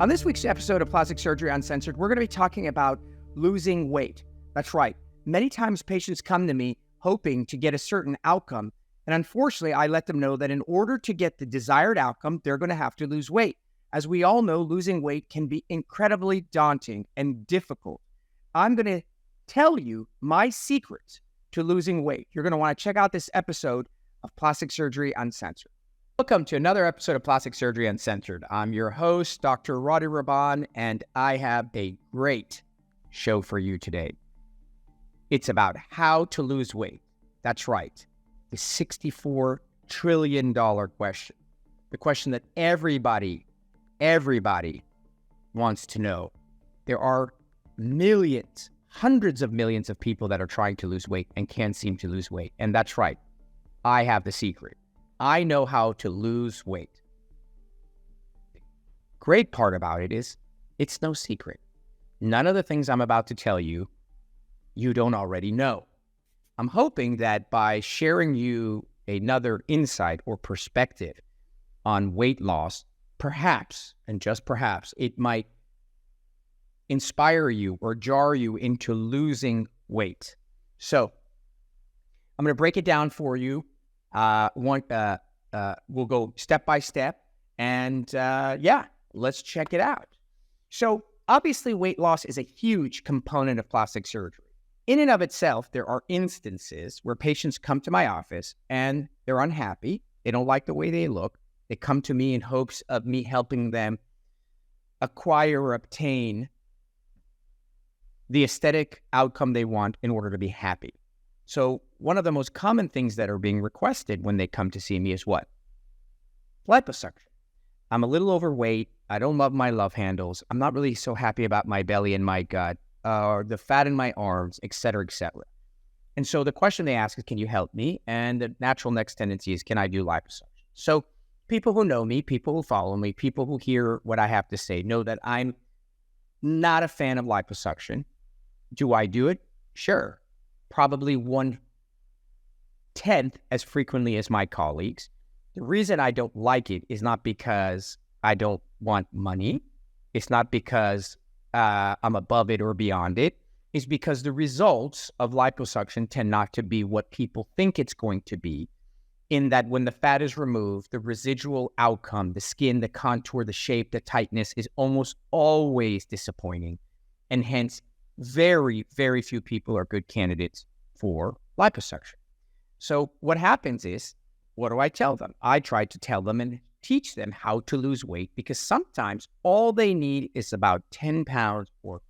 On this week's episode of Plastic Surgery Uncensored, we're going to be talking about losing weight. That's right. Many times patients come to me hoping to get a certain outcome, and unfortunately, I let them know that in order to get the desired outcome, they're going to have to lose weight. As we all know, losing weight can be incredibly daunting and difficult. I'm going to tell you my secrets to losing weight. You're going to want to check out this episode of Plastic Surgery Uncensored. Welcome to another episode of Plastic Surgery Uncensored. I'm your host, Dr. Roddy Rabban, and I have a great show for you today. It's about how to lose weight. That's right, the $64 trillion question. The question that everybody wants to know. There are millions, hundreds of millions of people that are trying to lose weight and can't seem to lose weight. And that's right, I have the secret. I know how to lose weight. Great part about it is it's no secret. None of the things I'm about to tell you, you don't already know. I'm hoping that by sharing you another insight or perspective on weight loss, perhaps, and just perhaps, it might inspire you or jar you into losing weight. So I'm going to break it down for you. We'll go step by step, and let's check it out. So obviously, weight loss is a huge component of plastic surgery. In and of itself, there are instances where patients come to my office and they're unhappy. They don't like the way they look. They come to me in hopes of me helping them acquire or obtain the aesthetic outcome they want in order to be happy. So one of the most common things that are being requested when they come to see me is what? Liposuction. I'm a little overweight. I don't love my love handles. I'm not really so happy about my belly and my gut, or the fat in my arms, et cetera, et cetera. And so the question they ask is, can you help me? And the natural next tendency is, can I do liposuction? So people who know me, people who follow me, people who hear what I have to say know that I'm not a fan of liposuction. Do I do it? Sure. Probably 1/10 as frequently as my colleagues. The reason I don't like it is not because I don't want money. It's not because I'm above it or beyond it. It's because the results of liposuction tend not to be what people think it's going to be, in that when the fat is removed, the residual outcome, the skin, the contour, the shape, the tightness is almost always disappointing. And hence, very, very few people are good candidates for liposuction. So what happens is, what do I tell them? I try to tell them and teach them how to lose weight, because sometimes all they need is about 10 pounds or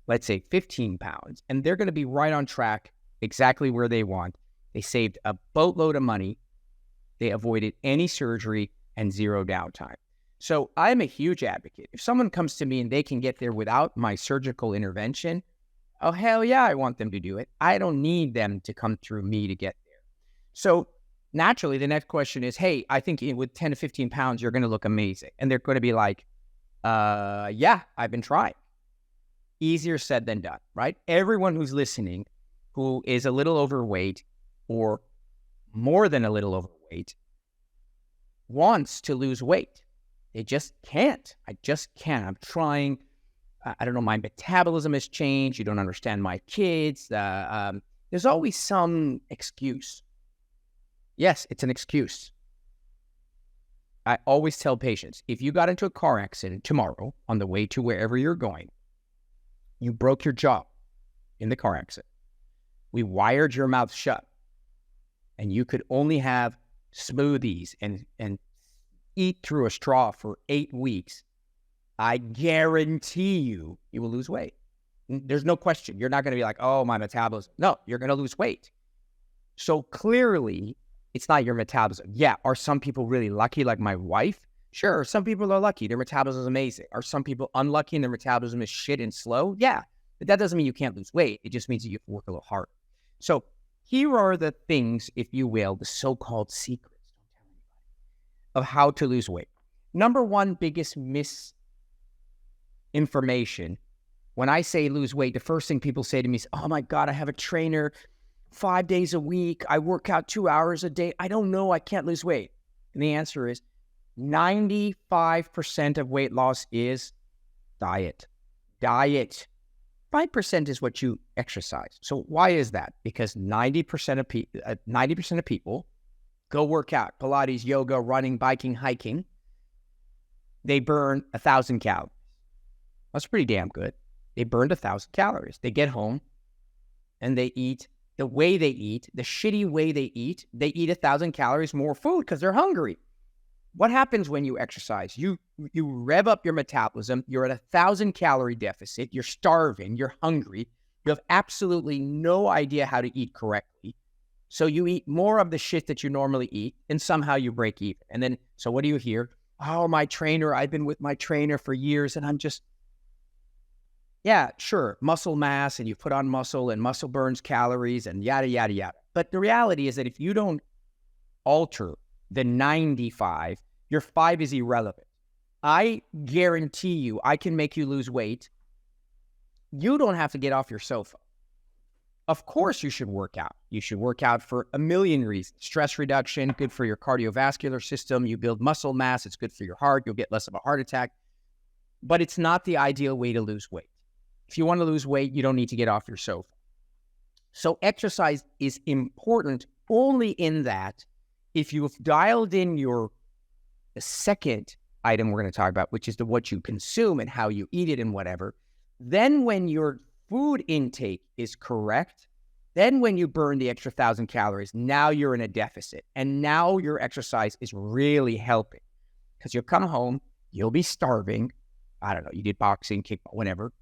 let's say 15 pounds, and they're going to be right on track exactly where they want. They saved a boatload of money. They avoided any surgery and zero downtime. So I'm a huge advocate. If someone comes to me and they can get there without my surgical intervention, oh, hell yeah, I want them to do it. I don't need them to come through me to get there. So naturally, the next question is, hey, I think with 10 to 15 pounds, you're going to look amazing. And they're going to be like, yeah, I've been trying. Easier said than done, right? Everyone who's listening who is a little overweight or more than a little overweight wants to lose weight. They just can't. I just can't. I'm trying. I don't know. My metabolism has changed. You don't understand my kids. There's always some excuse. Yes, it's an excuse. I always tell patients, if you got into a car accident tomorrow on the way to wherever you're going, you broke your jaw in the car accident, we wired your mouth shut, and you could only have smoothies and eat through a straw for 8 weeks, I guarantee you will lose weight. There's no question. You're not going to be like, oh, my metabolism. No, you're going to lose weight. So clearly, it's not your metabolism. Yeah, are some people really lucky, like my wife? Sure, some people are lucky. Their metabolism is amazing. Are some people unlucky and their metabolism is shit and slow? Yeah, but that doesn't mean you can't lose weight. It just means that you have to work a little harder. So here are the things, if you will, the so-called secrets of how to lose weight. Number one biggest misinformation. When I say lose weight, the first thing people say to me is, oh my God, I have a trainer 5 days a week. I work out 2 hours a day. I don't know. I can't lose weight. And the answer is 95% of weight loss is Diet. 5% is what you exercise. So why is that? Because 90% of people go work out, Pilates, yoga, running, biking, hiking. They burn 1,000 calories. That's pretty damn good. They burned 1,000 calories. They get home and they eat the way they eat, the shitty way they eat 1,000 calories more food because they're hungry. What happens when you exercise? You rev up your metabolism. You're at 1,000 calorie deficit. You're starving. You're hungry. You have absolutely no idea how to eat correctly. So you eat more of the shit that you normally eat, and somehow you break even. And then, so what do you hear? Oh, my trainer, I've been with my trainer for years, and I'm just, yeah, sure, muscle mass, and you put on muscle, and muscle burns calories, and yada, yada, yada. But the reality is that if you don't alter the 95, your 5 is irrelevant. I guarantee you, I can make you lose weight. You don't have to get off your sofa. Of course you should work out. You should work out for a million reasons. Stress reduction, good for your cardiovascular system. You build muscle mass. It's good for your heart. You'll get less of a heart attack. But it's not the ideal way to lose weight. If you want to lose weight, you don't need to get off your sofa. So exercise is important only in that if you've dialed in the second item we're going to talk about, which is what you consume and how you eat it and whatever, then when your food intake is correct, then when you burn the extra 1,000 calories, now you're in a deficit. And now your exercise is really helping because you'll come home, you'll be starving. I don't know, you did boxing, kickball, whatever.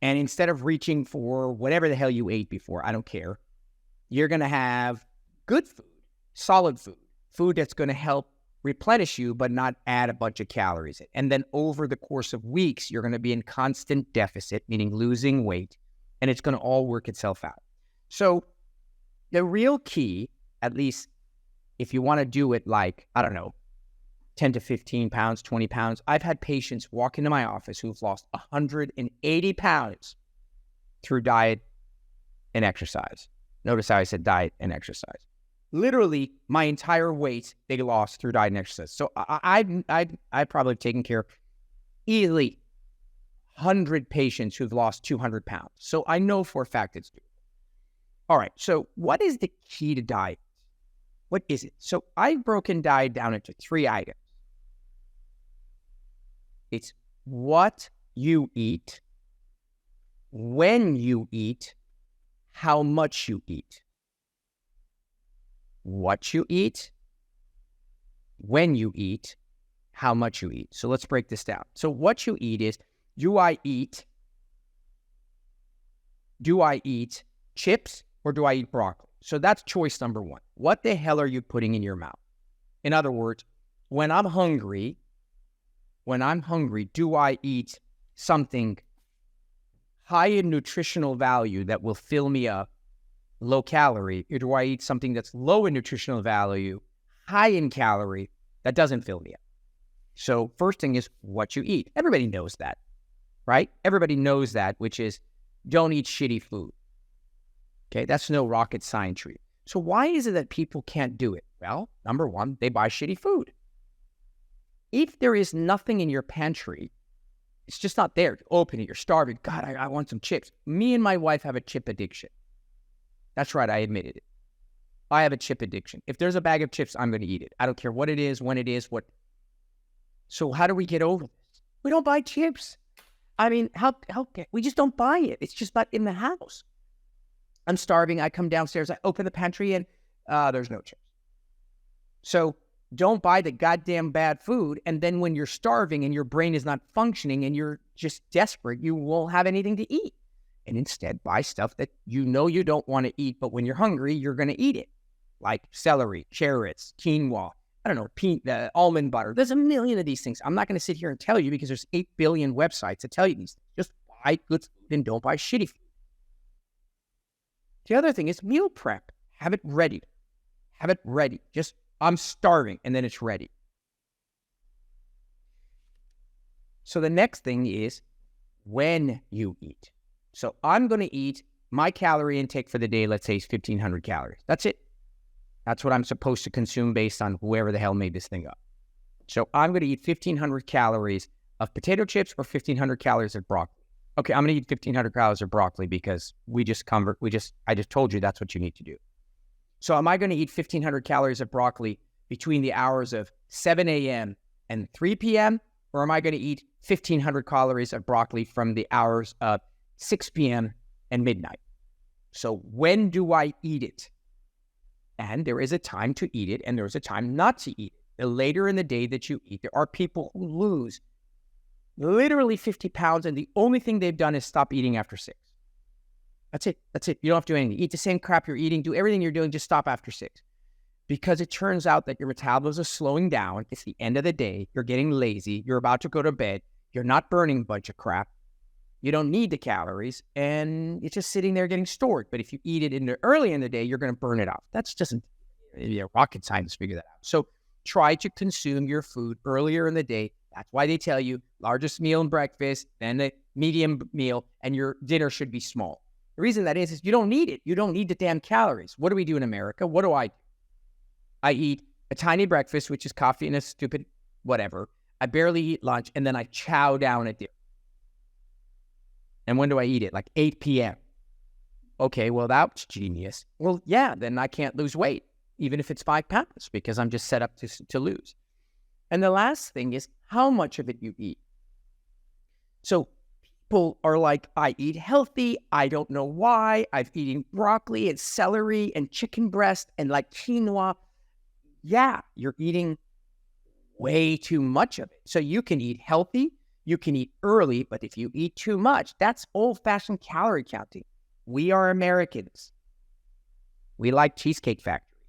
And instead of reaching for whatever the hell you ate before, I don't care, you're going to have good food, solid food that's going to help replenish you, but not add a bunch of calories. And then over the course of weeks, you're going to be in constant deficit, meaning losing weight, and it's going to all work itself out. So the real key, at least if you want to do it like, I don't know, 10 to 15 pounds, 20 pounds. I've had patients walk into my office who've lost 180 pounds through diet and exercise. Notice how I said diet and exercise. Literally, my entire weight they lost through diet and exercise. So I've probably taken care of easily 100 patients who've lost 200 pounds. So I know for a fact it's doable. All right, so what is the key to diet? What is it? So I've broken diet down into 3 items. It's what you eat, when you eat, how much you eat. What you eat, when you eat, how much you eat. So let's break this down. So what you eat is, do I eat chips or do I eat broccoli? So that's choice number 1. What the hell are you putting in your mouth? In other words, when I'm hungry, do I eat something high in nutritional value that will fill me up, low calorie, or do I eat something that's low in nutritional value, high in calorie, that doesn't fill me up? So first thing is what you eat. Everybody knows that, right? Everybody knows that, which is don't eat shitty food. Okay, that's no rocket science treat. So why is it that people can't do it? Well, number 1, they buy shitty food. If there is nothing in your pantry, it's just not there. You open it, you're starving. God, I want some chips. Me and my wife have a chip addiction. That's right, I admitted it. I have a chip addiction. If there's a bag of chips, I'm going to eat it. I don't care what it is, when it is, what. So how do we get over this? We don't buy chips. I mean, how we just don't buy it. It's just not in the house. I'm starving. I come downstairs. I open the pantry and there's no chips. So don't buy the goddamn bad food. And then when you're starving and your brain is not functioning and you're just desperate, you won't have anything to eat. And instead buy stuff that you know you don't want to eat, but when you're hungry, you're going to eat it. Like celery, carrots, quinoa, I don't know, almond butter. There's a million of these things. I'm not going to sit here and tell you because there's 8 billion websites that tell you these things. Just buy good food and don't buy shitty food. The other thing is meal prep. Have it ready. Have it ready. Just, I'm starving, and then it's ready. So the next thing is when you eat. So I'm going to eat, my calorie intake for the day, let's say, is 1,500 calories. That's it. That's what I'm supposed to consume based on whoever the hell made this thing up. So I'm going to eat 1,500 calories of potato chips or 1,500 calories of broccoli? Okay, I'm going to eat 1,500 calories of broccoli because I just told you that's what you need to do. So am I going to eat 1,500 calories of broccoli between the hours of 7 a.m. and 3 p.m.? Or am I going to eat 1,500 calories of broccoli from the hours of 6 p.m. and midnight? So when do I eat it? And there is a time to eat it, and there is a time not to eat it. The later in the day that you eat, there are people who lose literally 50 pounds, and the only thing they've done is stop eating after 6. That's it. You don't have to do anything. Eat the same crap you're eating. Do everything you're doing. Just stop after 6. Because it turns out that your metabolism is slowing down. It's the end of the day. You're getting lazy. You're about to go to bed. You're not burning a bunch of crap. You don't need the calories, and it's just sitting there getting stored. But if you eat it early in the day, you're going to burn it off. That's just rocket science to figure that out. So try to consume your food earlier in the day. That's why they tell you largest meal and breakfast, then the medium meal, and your dinner should be small. The reason that is you don't need it. You don't need the damn calories. What do we do in America? What do? I eat a tiny breakfast, which is coffee and a stupid whatever. I barely eat lunch, and then I chow down at dinner. And when do I eat it? Like 8 p.m. Okay, well, that's genius. Well, yeah, then I can't lose weight, even if it's 5 pounds, because I'm just set up to lose. And the last thing is how much of it you eat. So people are like, I eat healthy. I don't know why. I've eaten broccoli and celery and chicken breast and like quinoa. Yeah, you're eating way too much of it. So you can eat healthy. You can eat early, but if you eat too much, that's old-fashioned calorie counting. We are Americans. We like Cheesecake Factory.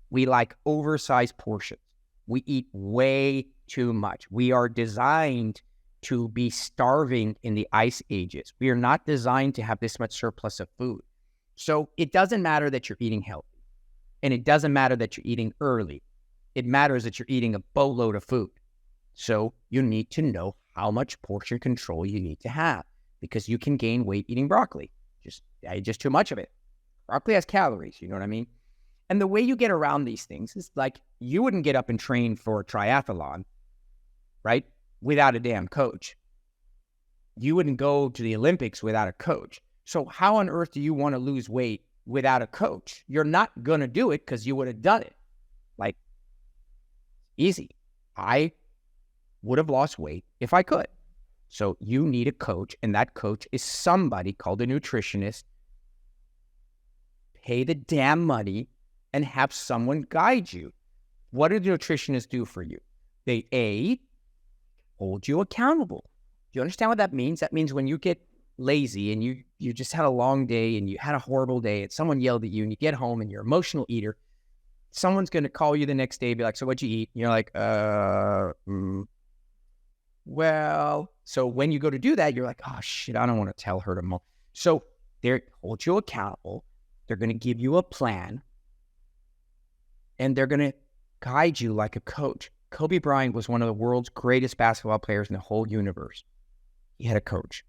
We like oversized portions. We eat way too much. We are designed to be starving in the ice ages. We are not designed to have this much surplus of food. So it doesn't matter that you're eating healthy, and it doesn't matter that you're eating early. It matters that you're eating a boatload of food. So you need to know how much portion control you need to have, because you can gain weight eating broccoli. Just too much of it. Broccoli has calories, you know what I mean? And the way you get around these things is like you wouldn't get up and train for a triathlon, right? Without a damn coach. You wouldn't go to the Olympics without a coach. So how on earth do you want to lose weight without a coach? You're not going to do it because you would have done it. Like, easy. I would have lost weight if I could. So you need a coach, and that coach is somebody called a nutritionist. Pay the damn money and have someone guide you. What do the nutritionists do for you? They hold you accountable. Do you understand what that means? That means when you get lazy and you just had a long day and you had a horrible day and someone yelled at you and you get home and you're an emotional eater, someone's going to call you the next day and be like, so what'd you eat? And you're like, well, so when you go to do that, you're like, oh shit, I don't want to tell her tomorrow. So they hold you accountable. They're going to give you a plan, and they're going to guide you like a coach. Kobe Bryant was one of the world's greatest basketball players in the whole universe. He had a coach.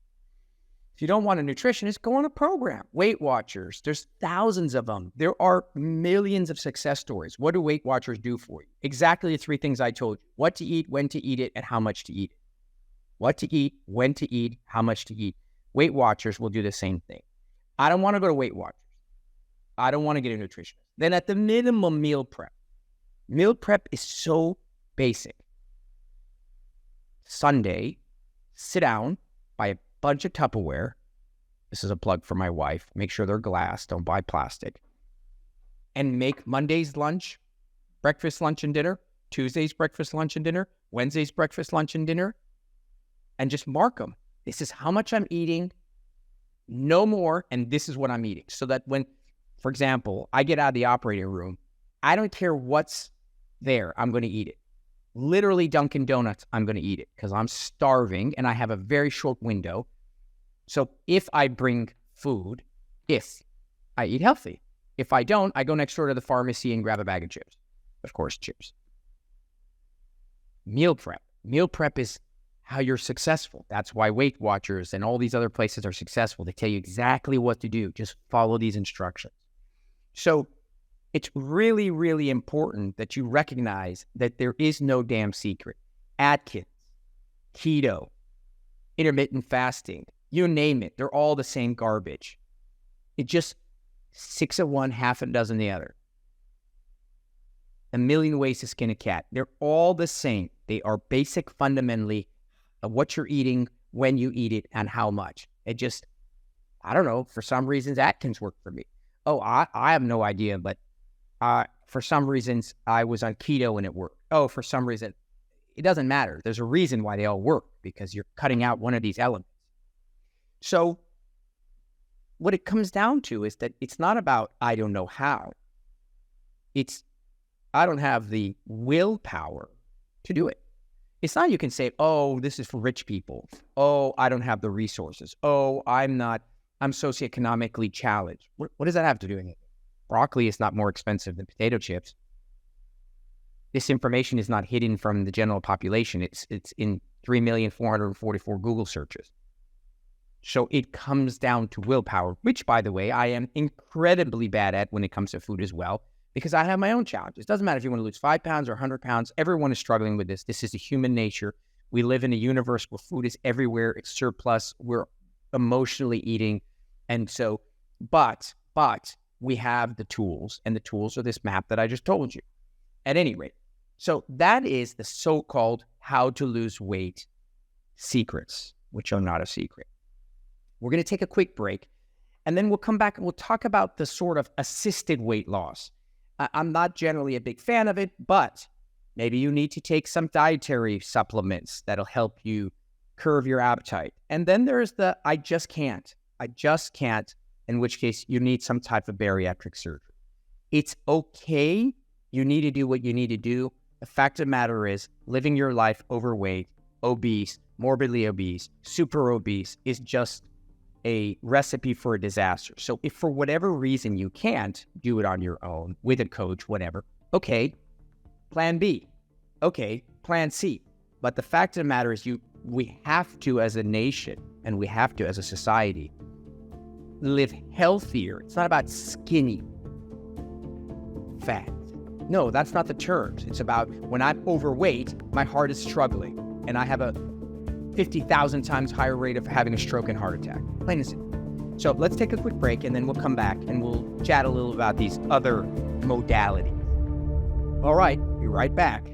If you don't want a nutritionist, go on a program. Weight Watchers, there's thousands of them. There are millions of success stories. What do Weight Watchers do for you? Exactly the 3 things I told you. What to eat, when to eat it, and how much to eat it. What to eat, when to eat, how much to eat. Weight Watchers will do the same thing. I don't want to go to Weight Watchers. I don't want to get a nutritionist. Then at the minimum, meal prep. Meal prep is so basic. Sunday, sit down, buy a bunch of Tupperware. This is a plug for my wife. Make sure they're glass. Don't buy plastic. And make Monday's lunch, breakfast, lunch, and dinner. Tuesday's breakfast, lunch, and dinner. Wednesday's breakfast, lunch, and dinner. And just mark them. This is how much I'm eating, no more, and this is what I'm eating. So that when, for example, I get out of the operating room, I don't care what's there, I'm going to eat it. Literally Dunkin' Donuts, I'm going to eat it because I'm starving and I have a very short window. So if I bring food, if I eat healthy. If I don't, I go next door to the pharmacy and grab a bag of chips. Of course, chips. Meal prep. Meal prep is how you're successful. That's why Weight Watchers and all these other places are successful. They tell you exactly what to do. Just follow these instructions. So it's really, really important that you recognize that there is no damn secret. Atkins, keto, intermittent fasting, you name it. They're all the same garbage. It just 6 of one, half a dozen the other. A million ways to skin a cat. They're all the same. They are basic fundamentally of what you're eating, when you eat it, and how much. It just, I don't know, for some reasons, Atkins worked for me. Oh, I have no idea, but for some reasons, I was on keto and it worked. Oh, for some reason, it doesn't matter. There's a reason why they all work, because you're cutting out one of these elements. So what it comes down to is that it's not about I don't know how. It's I don't have the willpower to do it. It's not you can say, oh, this is for rich people. Oh, I don't have the resources. Oh, I'm socioeconomically challenged. What does that have to do with it? Broccoli is not more expensive than potato chips. This information is not hidden from the general population. It's in 3,444,000 Google searches. So it comes down to willpower, which, by the way, I am incredibly bad at when it comes to food as well, because I have my own challenges. It doesn't matter if you want to lose 5 pounds or 100 pounds. Everyone is struggling with this. This is a human nature. We live in a universe where food is everywhere. It's surplus. We're emotionally eating. And so, but we have the tools, and the tools are this map that I just told you. At any rate, so that is the so-called how to lose weight secrets, which are not a secret. We're going to take a quick break, and then we'll come back and we'll talk about the sort of assisted weight loss. I'm not generally a big fan of it, but maybe you need to take some dietary supplements that'll help you curb your appetite. And then there's the I just can't, in which case you need some type of bariatric surgery. It's okay. You need to do what you need to do. The fact of the matter is, living your life overweight, obese, morbidly obese, super obese is just a recipe for a disaster. So if for whatever reason you can't do it on your own with a coach, whatever, okay, plan B, okay, plan C. But the fact of the matter is we have to, as a nation, and we have to, as a society, live healthier. It's not about skinny fat. No, that's not the terms. It's about when I'm overweight, my heart is struggling, and I have a 50,000 times higher rate of having a stroke and heart attack. Plain and simple. So let's take a quick break, and then we'll come back and we'll chat a little about these other modalities. All right, be right back.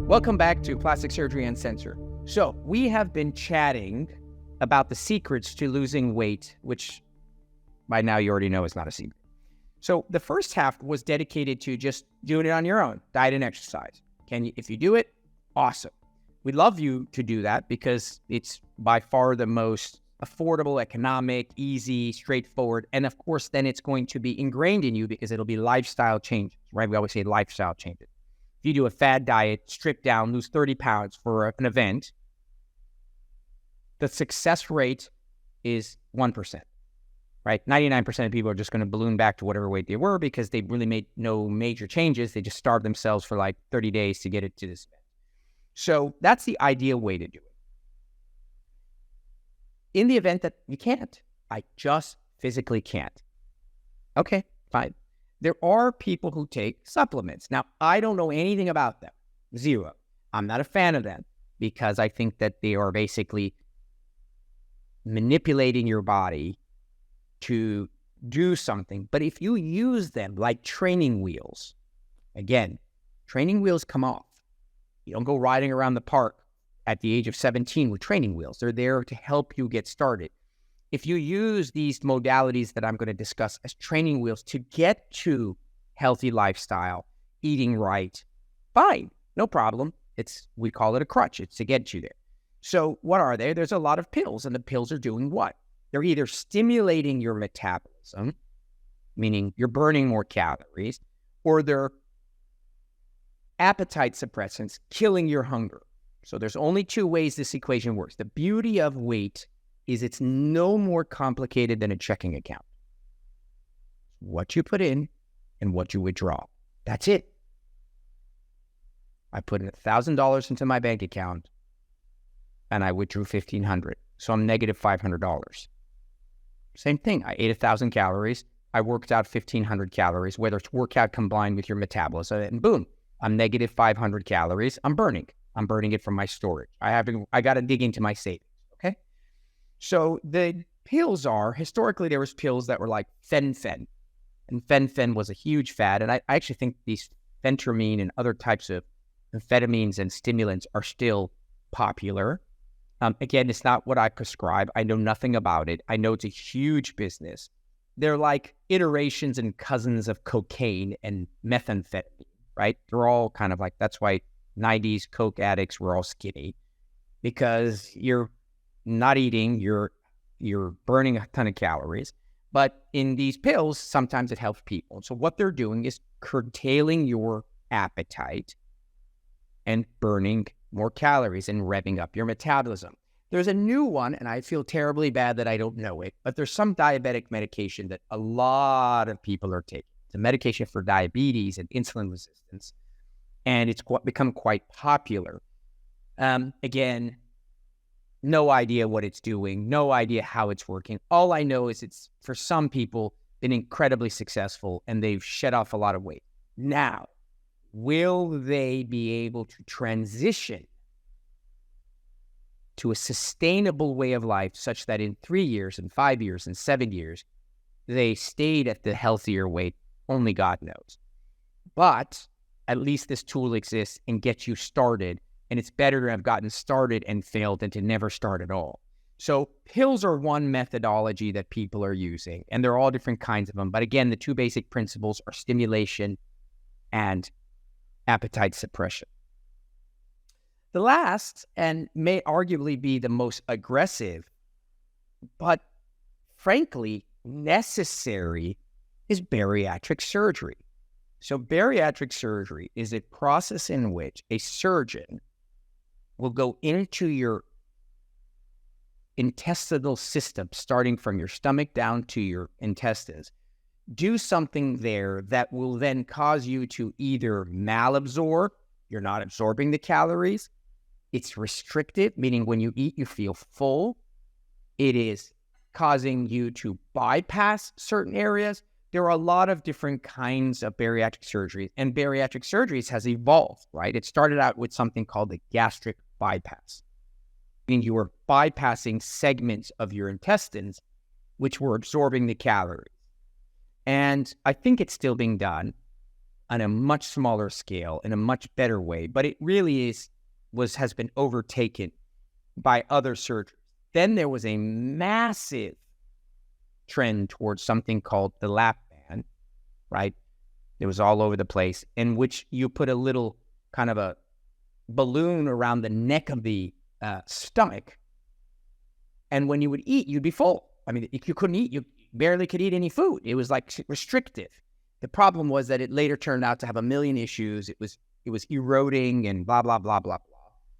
Welcome back to Plastic Surgery Uncensored. So we have been chatting about the secrets to losing weight, which by now you already know is not a secret. So the first half was dedicated to just doing it on your own, diet and exercise. If you do it, awesome. We'd love you to do that because it's by far the most affordable, economic, easy, straightforward. And of course, then it's going to be ingrained in you because it'll be lifestyle changes, right? We always say lifestyle changes. If you do a fad diet, strip down, lose 30 pounds for an event, the success rate is 1%, right? 99% of people are just going to balloon back to whatever weight they were because they really made no major changes. They just starved themselves for like 30 days to get it to this event. So that's the ideal way to do it. In the event that you can't, I just physically can't. Okay, fine. There are people who take supplements. Now, I don't know anything about them. Zero. I'm not a fan of them because I think that they are basically manipulating your body to do something. But if you use them like training wheels, again, training wheels come off. You don't go riding around the park at the age of 17 with training wheels. They're there to help you get started. If you use these modalities that I'm going to discuss as training wheels to get to healthy lifestyle, eating right, fine, no problem. We call it a crutch. It's to get you there. So what are they? There's a lot of pills, and the pills are doing what? They're either stimulating your metabolism, meaning you're burning more calories, or they're appetite suppressants, killing your hunger. So there's only two ways this equation works. The beauty of weight is it's no more complicated than a checking account. What you put in and what you withdraw. That's it. I put in $1,000 into my bank account and I withdrew $1,500. So I'm negative $500. Same thing. I ate 1,000 calories. I worked out 1,500 calories, whether it's workout combined with your metabolism, and boom, I'm negative 500 calories. I'm burning it from my storage. I got to dig into my savings. Okay. So the pills historically, there was pills that were like fen-phen, and fen-phen was a huge fad. And I actually think these phentermine and other types of amphetamines and stimulants are still popular. Again, it's not what I prescribe. I know nothing about it. I know it's a huge business. They're like iterations and cousins of cocaine and methamphetamine, right? They're all kind of like, that's why 90s Coke addicts were all skinny, because you're not eating, you're burning a ton of calories. But in these pills, sometimes it helps people. So what they're doing is curtailing your appetite and burning more calories and revving up your metabolism. There's a new one, and I feel terribly bad that I don't know it, but there's some diabetic medication that a lot of people are taking. It's a medication for diabetes and insulin resistance, and it's become quite popular. Again, no idea what it's doing, no idea how it's working. All I know is it's, for some people, been incredibly successful, and they've shed off a lot of weight. Now, will they be able to transition to a sustainable way of life such that in 3 years and 5 years and 7 years, they stayed at the healthier weight? Only God knows. But at least this tool exists and gets you started. And it's better to have gotten started and failed than to never start at all. So pills are one methodology that people are using, and there are all different kinds of them. But again, the two basic principles are stimulation and appetite suppression. The last, and may arguably be the most aggressive, but frankly necessary, is bariatric surgery. So bariatric surgery is a process in which a surgeon will go into your intestinal system, starting from your stomach down to your intestines, do something there that will then cause you to either malabsorb, you're not absorbing the calories, it's restrictive, meaning when you eat, you feel full, it is causing you to bypass certain areas. There are a lot of different kinds of bariatric surgery, and bariatric surgeries has evolved, right? It started out with something called the gastric bypass, meaning you were bypassing segments of your intestines, which were absorbing the calories. And I think it's still being done on a much smaller scale, in a much better way, but it really has been overtaken by other surgeries. Then there was a massive trend towards something called the lap band, right? It was all over the place, in which you put a little kind of a balloon around the neck of the stomach, and when you would eat, you'd be full. I mean, if you couldn't eat, you barely could eat any food. It was like restrictive. The problem was that it later turned out to have a million issues. It was eroding and blah blah blah blah blah.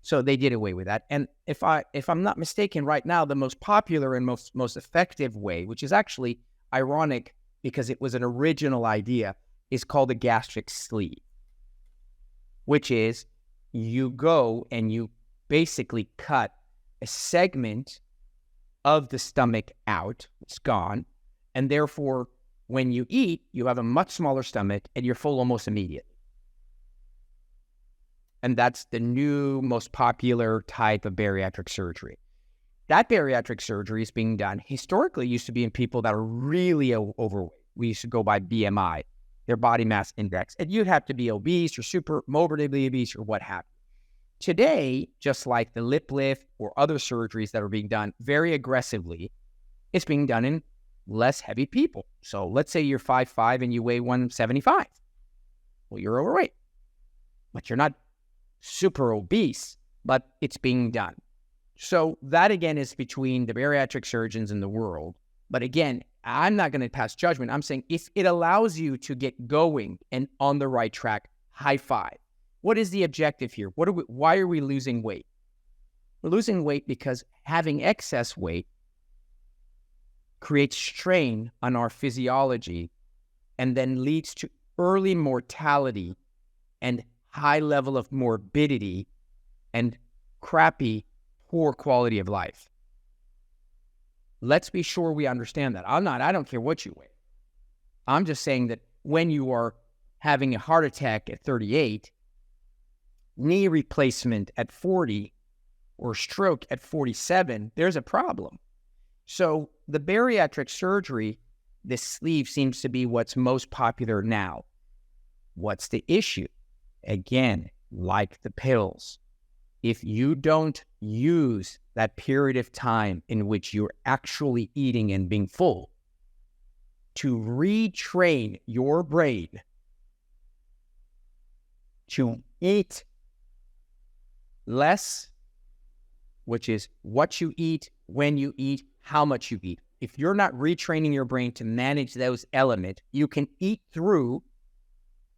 So they did away with that. And if I'm not mistaken, right now the most popular and most effective way, which is actually ironic because it was an original idea, is called the gastric sleeve, which is you go and you basically cut a segment of the stomach out. It's gone. And therefore, when you eat, you have a much smaller stomach and you're full almost immediately. And that's the new, most popular type of bariatric surgery. That bariatric surgery is being done, historically used to be in people that are really overweight. We used to go by BMI, their body mass index. And you'd have to be obese or super morbidly obese or what have you. Today, just like the lip lift or other surgeries that are being done very aggressively, it's being done in less heavy people. So let's say you're 5'5" and you weigh 175. Well, you're overweight, but you're not super obese, but it's being done. So that, again, is between the bariatric surgeons in the world. But again, I'm not going to pass judgment. I'm saying if it allows you to get going and on the right track, high five. What is the objective here? Why are we losing weight? We're losing weight because having excess weight creates strain on our physiology and then leads to early mortality and high level of morbidity and crappy, poor quality of life. Let's be sure we understand that. I don't care what you weigh. I'm just saying that when you are having a heart attack at 38, knee replacement at 40, or stroke at 47, there's a problem. So the bariatric surgery, this sleeve seems to be what's most popular now. What's the issue? Again, like the pills, if you don't use that period of time in which you're actually eating and being full to retrain your brain to eat less, which is what you eat, when you eat, how much you eat. If you're not retraining your brain to manage those elements, you can eat through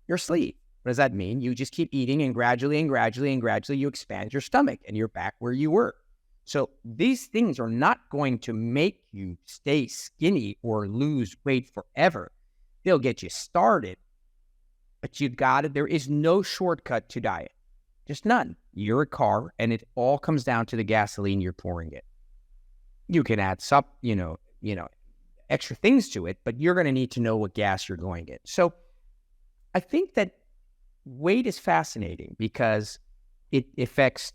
your sleeve. What does that mean? You just keep eating, and gradually you expand your stomach and you're back where you were. So these things are not going to make you stay skinny or lose weight forever. They'll get you started, but there is no shortcut to diet. Just none. You're a car, and it all comes down to the gasoline you're pouring in. You can add some, extra things to it, but you're going to need to know what gas you're going in. So I think that weight is fascinating because it affects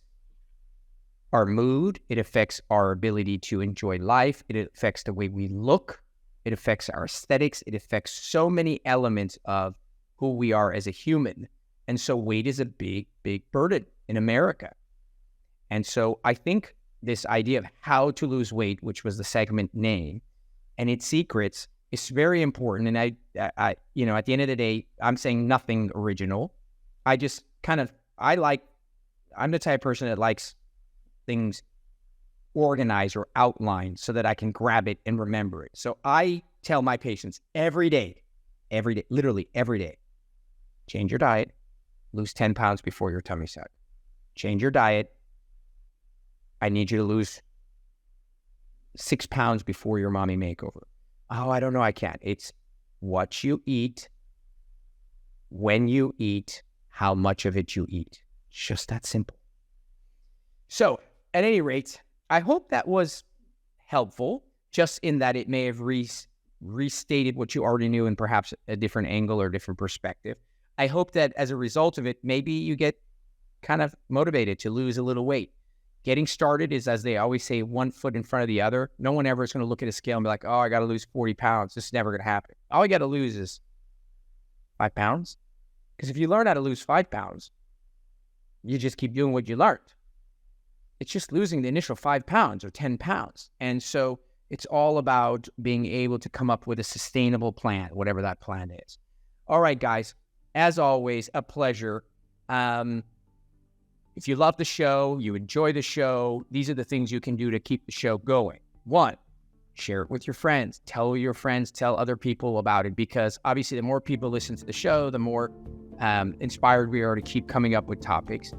our mood, it affects our ability to enjoy life, it affects the way we look, it affects our aesthetics, it affects so many elements of who we are as a human. And so weight is a big, big burden in America. And so I think this idea of how to lose weight, which was the segment name, and its secrets is very important. And I at the end of the day, I'm saying nothing original. I'm the type of person that likes things organized or outlined so that I can grab it and remember it. So I tell my patients every day, literally every day, change your diet, lose 10 pounds before your tummy suck. Change your diet. I need you to lose 6 pounds before your mommy makeover. Oh, I don't know, I can't. It's what you eat, when you eat, how much of it you eat. Just that simple. So, at any rate, I hope that was helpful, just in that it may have restated what you already knew in perhaps a different angle or different perspective. I hope that as a result of it, maybe you get kind of motivated to lose a little weight. Getting started is, as they always say, one foot in front of the other. No one ever is going to look at a scale and be like, oh, I got to lose 40 pounds. This is never going to happen. All you got to lose is 5 pounds. Because if you learn how to lose 5 pounds, you just keep doing what you learned. It's just losing the initial 5 pounds or 10 pounds. And so it's all about being able to come up with a sustainable plan, whatever that plan is. All right, guys, as always, a pleasure. If you love the show, you enjoy the show, these are the things you can do to keep the show going. 1, share it with your friends. Tell your friends, tell other people about it, because obviously the more people listen to the show, the more inspired we are to keep coming up with topics.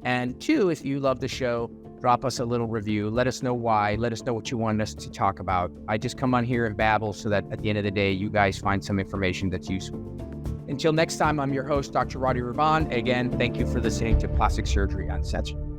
And 2, if you love the show, drop us a little review. Let us know why. Let us know what you want us to talk about. I just come on here and babble so that at the end of the day, you guys find some information that's useful. Until next time, I'm your host, Dr. Roddy Rabban. Again, thank you for listening to Plastic Surgery Uncensored.